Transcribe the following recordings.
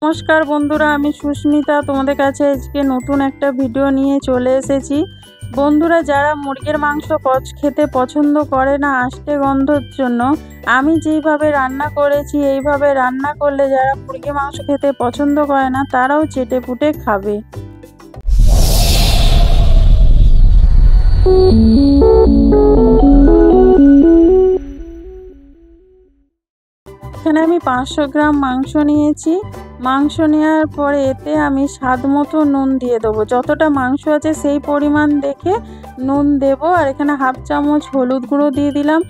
নমস্কার বন্ধুরা, আমি সুস্মিতা তোমাদের কাছে আজকে নতুন একটা ভিডিও নিয়ে চলে এসেছি। বন্ধুরা, যারা মুরগির মাংস খেতে পছন্দ করে না আষ্টে গন্ধর জন্য, আমি যেইভাবে রান্না করেছি এইভাবে রান্না করলে যারা মুরগির মাংস খেতে পছন্দ করে না তারাও চেটেপুটে খাবে। এখানে আমি 500 গ্রাম মাংস নিয়েছি। মাংস নেওয়ার পরে এতে আমি স্বাদ মতো নুন দিয়ে দেবো। যতটা মাংস আছে সেই পরিমাণ দেখে নুন দেব। আর এখানে হাফ চামচ হলুদ গুঁড়ো দিয়ে দিলাম,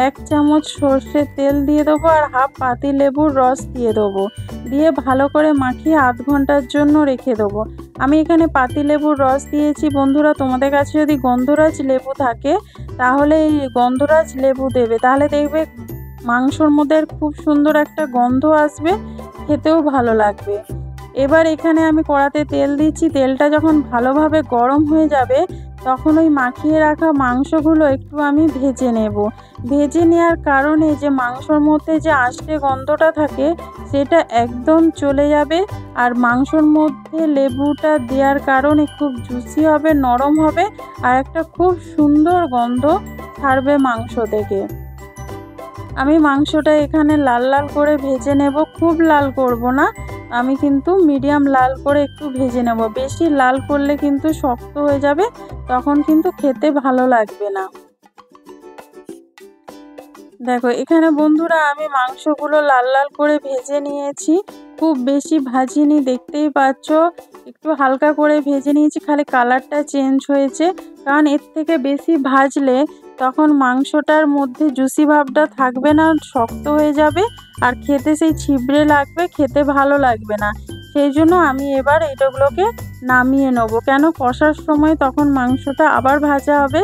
1 চামচ সর্ষের তেল দিয়ে দেবো, আর হাফ পাতি লেবুর রস দিয়ে দেবো। দিয়ে ভালো করে মাখিয়ে আধ ঘন্টার জন্য রেখে দেবো। আমি এখানে পাতি লেবুর রস দিয়েছি। বন্ধুরা, তোমাদের কাছে যদি গন্ধরাজ লেবু থাকে তাহলে এই গন্ধরাজ লেবু দেবে, তাহলে দেখবে মাংসর মধ্যে খুব সুন্দর একটা গন্ধ আসবে, খেতেও ভালো লাগবে। এবার এখানে আমি কড়াতে তেল দিচ্ছি। তেলটা যখন ভালোভাবে গরম হয়ে যাবে তখন ওই মাখিয়ে রাখা মাংসগুলো একটু আমি ভেজে নেব। ভেজে নেওয়ার কারণে যে মাংসর মধ্যে যে আষ্টে গন্ধটা থাকে সেটা একদম চলে যাবে। আর মাংসর মধ্যে লেবুটা দেওয়ার কারণে খুব জুসি হবে, নরম হবে, আর একটা খুব সুন্দর গন্ধ ছাড়বে মাংস থেকে। আমি মাংসটা এখানে লাল লাল করে ভেজে নেব, খুব লাল করব না, আমি কিন্তু মিডিয়াম লাল করে একটু ভেজে নেব। বেশি লাল করলে কিন্তু শক্ত হয়ে যাবে, তখন কিন্তু খেতে ভালো লাগবে না। দেখো এখানে বন্ধুরা আমি মাংসগুলো লাল লাল করে ভেজে নিয়েছি, খুব বেশি ভাজিনি, দেখতেই পাচ্ছ একটু হালকা করে ভেজে নিয়েছি, খালি কালারটা চেঞ্জ হয়েছে। কারণ এর থেকে বেশি ভাজলে তখন মাংসটার মধ্যে জুসি ভাবটা থাকবে না, শক্ত হয়ে যাবে, আর খেতে সেই ছিবড়ে লাগবে, খেতে ভালো লাগবে না। সেই জন্য আমি এবার এটাগুলোকে নামিয়ে নেবো, কেন কষার সময় তখন মাংসটা আবার ভাজা হবে,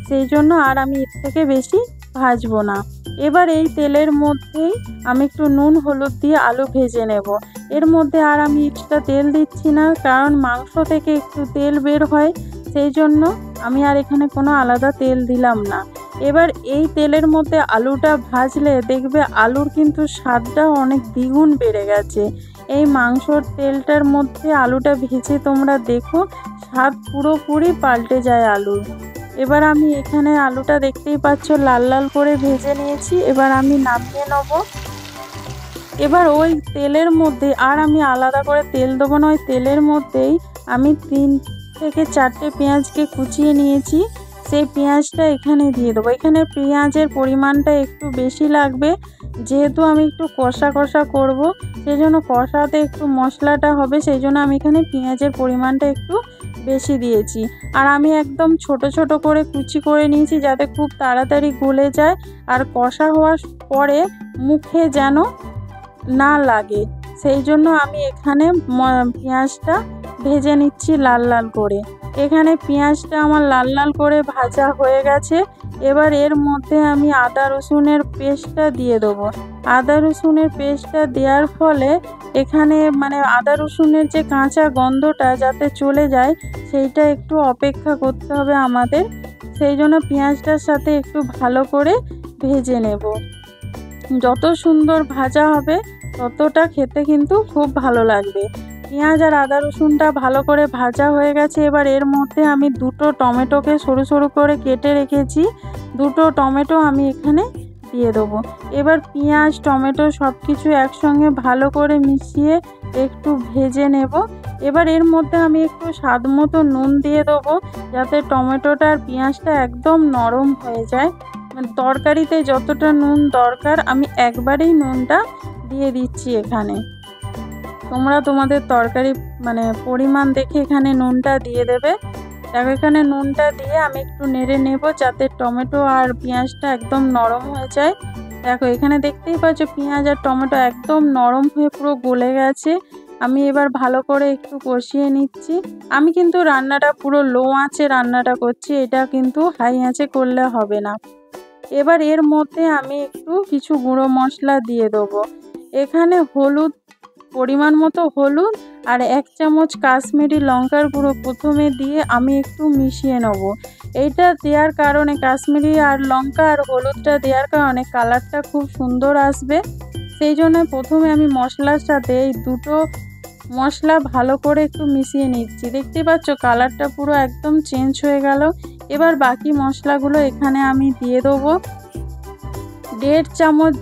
সেই জন্য আর আমি এর থেকে বেশি ভাজবো না। এবার এই তেলের মধ্যেই আমি একটু নুন হলুদ দিয়ে আলু ভেজে নেব। এর মধ্যে আর আমি এক্সট্রা তেল দিচ্ছি না, কারণ মাংস থেকে একটু তেল বের হয়, সেই জন্য আমি আর এখানে কোনো আলাদা তেল দিলাম না। এবার এই তেলের মধ্যে আলুটা ভাজলে দেখবে আলুর কিন্তু স্বাদটা অনেক দ্বিগুণ বেড়ে গেছে। এই মাংসর তেলটার মধ্যে আলুটা ভেজে তোমরা দেখো, স্বাদ পুরোপুরি পাল্টে যায় আলুর। এবার আমি এখানে আলুটা দেখতেই পাচ্ছ লাল লাল করে ভেজে নিয়েছি, এবার আমি নামিয়ে নেব। এবার ওই তেলের মধ্যে আর আমি আলাদা করে তেল দেবো না, ওই তেলের মধ্যেই আমি 3 থেকে 4টে পেঁয়াজকে কুচিয়ে নিয়েছি, সেই পেঁয়াজটা এখানে দিয়ে দেবো। এখানে পেঁয়াজের পরিমাণটা একটু বেশি লাগবে, যেহেতু আমি একটু কষা কষা করব, সেই জন্য কষাতে একটু মশলাটা হবে, সেই জন্য আমি এখানে পেঁয়াজের পরিমাণটা একটু বেশি দিয়েছি। আর আমি একদম ছোট ছোট করে কুচি করে নিয়েছি, যাতে খুব তাড়াতাড়ি গলে যায় আর কষা হওয়ার পরে মুখে যেন না লাগে, সেই জন্য আমি এখানে পেঁয়াজটা ভেজে নিচ্ছি লাল লাল করে। এখানে পেঁয়াজটা আমার লাল লাল করে ভাজা হয়ে গেছে। এবার এর মধ্যে আমি আদা রসুনের পেস্টটা দিয়ে দেবো। আদা রসুনের পেস্টটা দেওয়ার ফলে এখানে আদা রসুনের যে কাঁচা গন্ধটা যাতে চলে যায় সেইটা একটু অপেক্ষা করতে হবে আমাদের, সেই জন্য পেঁয়াজটার সাথে একটু ভালো করে ভেজে নেব। যত সুন্দর ভাজা হবে ততটা খেতে কিন্তু খুব ভালো লাগবে। পেঁয়াজ আর আদা রসুনটা ভালো করে ভাজা হয়ে গেছে। এবার এর মধ্যে আমি 2টো টমেটোকে সরু সরু করে কেটে রেখেছি, 2টো টমেটো আমি এখানে দিয়ে দেবো। এবার পেঁয়াজ টমেটো সব কিছু একসঙ্গে ভালো করে মিশিয়ে একটু ভেজে নেব। এবার এর মধ্যে আমি একটু স্বাদ মতো নুন দিয়ে দেবো, যাতে টমেটোটা আর পেঁয়াজটা একদম নরম হয়ে যায়। তরকারিতে যতটা নুন দরকার আমি একবারেই নুনটা দিয়ে দিচ্ছি এখানে। তোমরা তোমাদের তরকারি পরিমাণ দেখে এখানে নুনটা দিয়ে দেবে। দেখো এখানে নুনটা দিয়ে আমি একটু নেড়ে নেব, যাতে টমেটো আর পেঁয়াজটা একদম নরম হয়ে যায়। দেখো এখানে দেখতেই পাচ্ছ পেঁয়াজ আর টমেটো একদম নরম হয়ে পুরো গলে গেছে। আমি এবার ভালো করে একটু কষিয়ে নিচ্ছি। আমি কিন্তু রান্নাটা পুরো লো আঁচে রান্নাটা করছি, এটা কিন্তু হাই আঁচে করলে হবে না। এবার এর মধ্যে আমি একটু কিছু গুঁড়ো মশলা দিয়ে দেবো। এখানে হলুদ, পরিমাণ মতো হলুদ, আর 1 চামচ কাশ্মীরি লঙ্কার গুঁড়ো প্রথমে দিয়ে আমি একটু মিশিয়ে নেব। এইটা দেওয়ার কারণে, কাশ্মীরি আর লঙ্কা আর হলুদটা দেওয়ার কারণে কালারটা খুব সুন্দর আসবে, সেই জন্য প্রথমে আমি মশলার সাথে এই 2টো মশলা ভালো করে একটু মিশিয়ে নিচ্ছি। দেখতেই পাচ্ছ কালারটা পুরো একদম চেঞ্জ হয়ে গেল। এবার বাকি মশলাগুলো এখানে আমি দিয়ে দেবো। 1.5 চামচ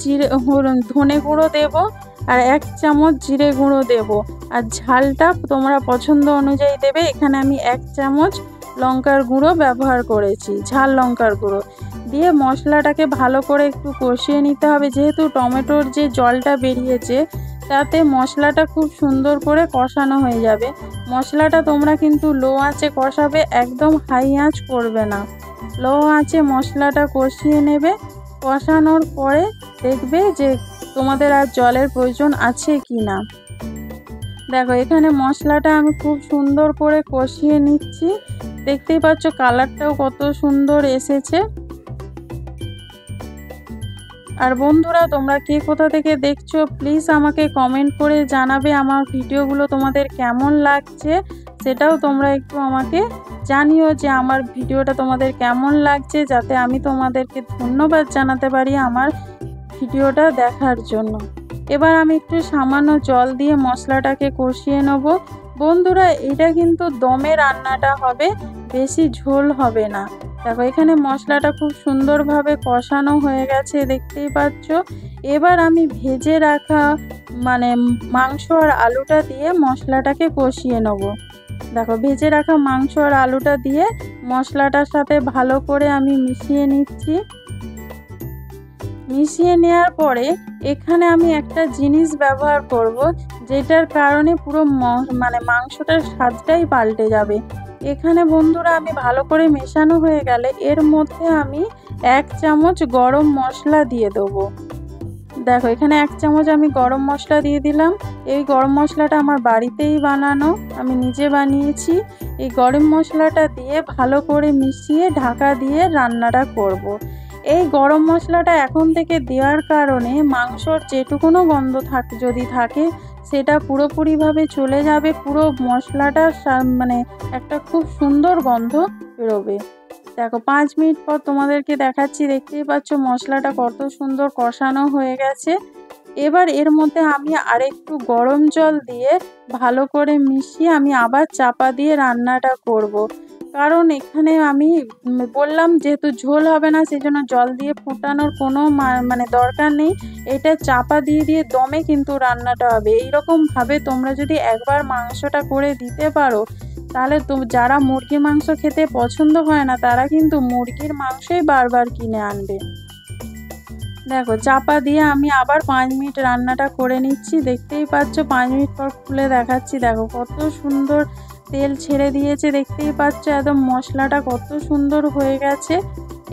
ধনে গুঁড়ো দেব, আর 1 চামচ জিরে গুঁড়ো দেব। আর ঝালটা তোমরা পছন্দ অনুযায়ী দেবে। এখানে আমি 1 চামচ লঙ্কার গুঁড়ো ব্যবহার করেছি, ঝাল লঙ্কার গুঁড়ো দিয়ে মশলাটাকে ভালো করে একটু কষিয়ে নিতে হবে। যেহেতু টমেটোর যে জলটা বেরিয়েছে তাতে মশলাটা খুব সুন্দর করে কষানো হয়ে যাবে। মশলাটা তোমরা কিন্তু লো আঁচে কষাবে, একদম হাই আঁচ করবে না। লো আঁচে মশলাটা কষিয়ে নেবে। কষানোর পরে দেখবে যে তোমাদের আর জলের প্রয়োজন আছে কি না। দেখো এখানে মশলাটা আমি খুব সুন্দর করে কষিয়ে নিচ্ছি। দেখতেই পাচ্ছ কালারটাও কত সুন্দর এসেছে। আর বন্ধুরা তোমরা কে কোথা থেকে দেখছো প্লিজ আমাকে কমেন্ট করে জানাবে। আমার ভিডিওগুলো তোমাদের কেমন লাগছে সেটাও তোমরা একটু আমাকে জানিও যে আমার ভিডিওটা তোমাদের কেমন লাগছে, যাতে আমি তোমাদেরকে ধন্যবাদ জানাতে পারি আমার ভিডিওটা দেখার জন্য। এবার আমি একটু সামান্য জল দিয়ে মশলাটাকে কষিয়ে নেব। বন্ধুরা এটা কিন্তু দমে রান্নাটা হবে, বেশি ঝোল হবে না। দেখো এখানে মশলাটা খুব সুন্দরভাবে কষানো হয়ে গেছে, দেখতেই পাচ্ছ। এবার আমি ভেজে রাখা মাংস আর আলুটা দিয়ে মশলাটাকে কষিয়ে নেব। দেখো ভেজে রাখা মাংস আর আলুটা দিয়ে মশলাটার সাথে ভালো করে আমি মিশিয়ে নিচ্ছি। মিশিয়ে নেওয়ার পরে এখানে আমি একটা জিনিস ব্যবহার করব, যেটার কারণে পুরো মাংসটার স্বাদটাই পাল্টে যাবে। এখানে বন্ধুরা আমি ভালো করে মেশানো হয়ে গেলে এর মধ্যে আমি 1 চামচ গরম মশলা দিয়ে দেবো। দেখো এখানে 1 চামচ আমি গরম মশলা দিয়ে দিলাম। এই গরম মশলাটা আমার বাড়িতেই বানানো, আমি নিজে বানিয়েছি। এই গরম মশলাটা দিয়ে ভালো করে মিশিয়ে ঢাকা দিয়ে রান্নাটা করব। এই গরম মশলাটা এখন থেকে দেওয়ার কারণে মাংসর যেটুকুনো গন্ধ যদি থাকে সেটা পুরোপুরিভাবে চলে যাবে। পুরো মশলাটা একটা খুব সুন্দর গন্ধ বেরোবে। দেখো 5 মিনিট পর তোমাদেরকে দেখাচ্ছি। দেখতেই পাচ্ছ মশলাটা কত সুন্দর কষানো হয়ে গেছে। এবার এর মধ্যে আমি আরেকটু গরম জল দিয়ে ভালো করে মিশিয়ে আমি আবার চাপা দিয়ে রান্নাটা করব। কারণ এখানে আমি বললাম যেহেতু ঝোল হবে না, সেজন্য জল দিয়ে ফোটানোর কোনো দরকার নেই। এটা চাপা দিয়ে দমে কিন্তু রান্নাটা হবে। এইরকমভাবে তোমরা যদি একবার মাংসটা করে দিতে পারো তাহলে যারা মুরগি মাংস খেতে পছন্দ হয় না তারা কিন্তু মুরগির মাংসই বারবার কিনে আনবে। দেখো চাপা দিয়ে আমি আবার 5 মিনিট রান্নাটা করে নিচ্ছি। দেখতেই পাচ্ছ 5 মিনিট পর খুলে দেখাচ্ছি। দেখো কত সুন্দর তেল ছেড়ে দিয়েছে, দেখতেই পাচ্ছ একদম মশলাটা কত সুন্দর হয়ে গেছে।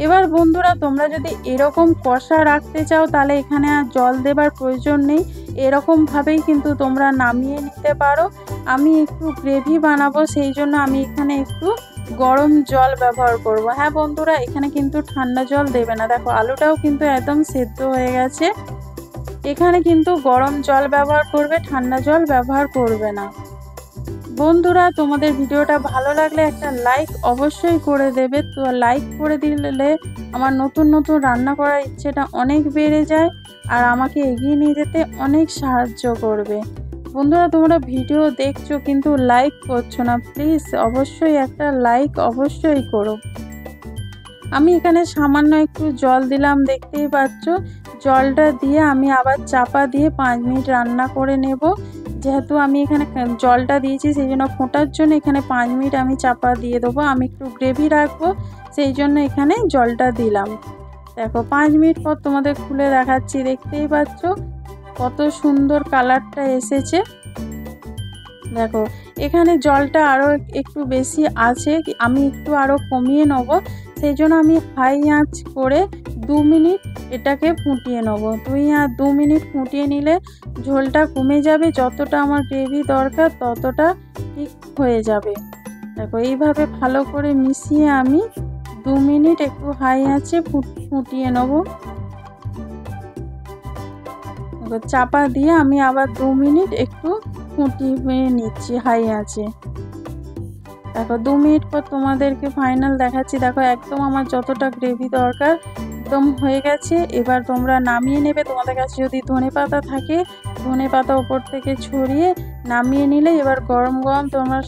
এবার বন্ধুরা তোমরা যদি এরকম কষা রাখতে চাও তাহলে এখানে আর জল দেবার প্রয়োজন নেই। এরকমভাবেই কিন্তু তোমরা নামিয়ে নিতে পারো। আমি একটু গ্রেভি বানাবো, সেই জন্য আমি এখানে একটু গরম জল ব্যবহার করব। হ্যাঁ বন্ধুরা এখানে কিন্তু ঠান্ডা জল দেবে না। দেখো আলুটাও কিন্তু একদম সেদ্ধ হয়ে গেছে। এখানে কিন্তু গরম জল ব্যবহার করবে, ঠান্ডা জল ব্যবহার করবে না। বন্ধুরা তোমাদের ভিডিওটা ভালো লাগলে একটা লাইক অবশ্যই করে দেবে। তো লাইক করে দিলে আমার নতুন নতুন রান্না করার ইচ্ছেটা অনেক বেড়ে যায় আর আমাকে এগিয়ে নিয়ে যেতে অনেক সাহায্য করবে। বন্ধুরা তোমরা ভিডিও দেখছো কিন্তু লাইক করছো না, প্লিজ অবশ্যই একটা লাইক অবশ্যই করো। আমি এখানে সামান্য একটু জল দিলাম, দেখতেই পাচ্ছ। জলটা দিয়ে আমি আবার চাপা দিয়ে 5 মিনিট রান্না করে নেব। যেহেতু আমি এখানে জলটা দিয়েছি সেই জন্য ফোটার জন্য এখানে 5 মিনিট আমি চাপা দিয়ে দেবো। আমি একটু গ্রেভি রাখবো সেই জন্য এখানে জলটা দিলাম। দেখো 5 মিনিট পর তোমাদের খুলে দেখাচ্ছি। দেখতেই পাচ্ছ কত সুন্দর কালারটা এসেছে। দেখো এখানে জলটা আরও একটু বেশি আছে, আমি একটু আরও কমিয়ে নেব। সেই জন্য আমি হাই আঁচ করে 2 মিনিট এটাকে ফুটিয়ে নেব। 2 মিনিট ফুটিয়ে নিলে ঝোলটা কমে যাবে, যতটা আমার গ্রেভি দরকার ততটা ঠিক হয়ে যাবে। দেখো এইভাবে ভালো করে মিশিয়ে আমি 2 মিনিট একটু হাই আঁচে ফুটিয়ে নেব। চাপা দিয়ে আমি আবার 2 মিনিট একটু ফুটিয়ে নিচ্ছি হাই আঁচে। দেখো 2 মিনিট পর তোমাদেরকে ফাইনাল দেখাচ্ছি। দেখো একদম আমার যতটা গ্রেভি দরকার একদম হয়ে গেছে। এবার তোমরা নামিয়ে নেবে। তোমাদের কাছে যদি ধনেপাতা থাকে ধনেপাতা ওপর থেকে ছড়িয়ে নামিয়ে নিলে এবার গরম গরম তোমরা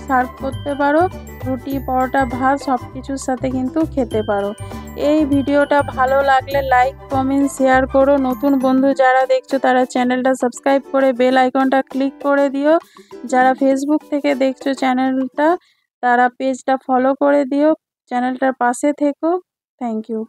সার্ভ করতে পারো। রুটি, পরোটা, ভাত সব কিছুর সাথে কিন্তু খেতে পারো। এই ভিডিওটা ভালো লাগলে লাইক, কমেন্ট, শেয়ার করো। নতুন বন্ধু যারা দেখছো তারা চ্যানেলটা সাবস্ক্রাইব করে বেল আইকনটা ক্লিক করে দিও। যারা ফেসবুক থেকে দেখছো চ্যানেলটা, তারা পেজটা ফলো করে দিও। চ্যানেলটার পাশে থেকো। Thank you.